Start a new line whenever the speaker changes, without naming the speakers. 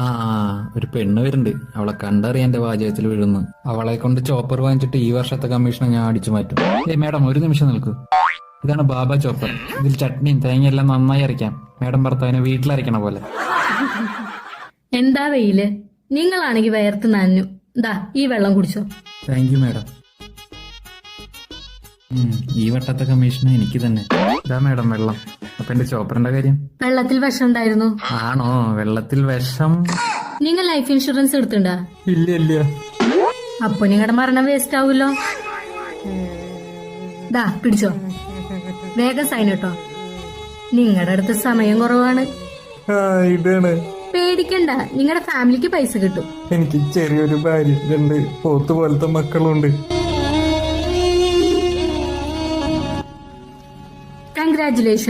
ആ ഒരു പെണ്ണ് വരുന്നുണ്ട്. അവളെ കണ്ടറിയാൻ എന്റെ വാചകത്തിൽ വീഴുന്നു. അവളെ കൊണ്ട് ചോപ്പർ വാങ്ങിച്ചിട്ട് ഈ വർഷത്തെ കമ്മീഷൻ ഞാൻ അടിച്ചു മാറ്റും. മേഡം ഒരു നിമിഷം നിൽക്കൂ. ഇതാണ് ബാബ ചോപ്പർ. ഇതിൽ ചട്നിയും തേങ്ങയെല്ലാം നന്നായി അരയ്ക്കാം. മേഡം ഭർത്താവിനെ വീട്ടിലരയ്ക്കണ പോലെ.
എന്താ വെയില്, നിങ്ങളാണെങ്കി വയർത്ത് നനഞ്ഞു. ദാ ഈ വെള്ളം കുടിച്ചോ.
Thank you madam. ഈ വട്ടത്തെ കമ്മീഷൻ എനിക്ക് തന്നെ. ഇതാ മേഡം വെള്ളം. അപ്പൊ എന്റെ ചോപ്പറിന്റെ കാര്യം?
വെള്ളത്തിൽ വിഷം ഉണ്ടായിരുന്നു.
ആണോ? വെള്ളത്തിൽ വിഷം?
നിങ്ങൾ ലൈഫ് ഇൻഷുറൻസ് എടുത്തിണ്ടാ?
ഇല്ല ഇല്ല.
അപ്പൊ നിങ്ങളുടെ മരണം വേസ്റ്റ് ആവൂല്ലോ. ദാ പിടിച്ചോ, വേഗം സൈൻ കേട്ടോ. നിങ്ങളുടെ അടുത്ത് സമയം കുറവാണ്.
ഇതാണ്.
പേടിക്കണ്ട, നിങ്ങളുടെ ഫാമിലിക്ക് പൈസ കിട്ടും.
എനിക്ക് ചെറിയൊരു ഭാര്യ, 2 പോത്ത് പോലത്തെ മക്കളുണ്ട്.
കൺഗ്രാറ്റുലേഷൻ.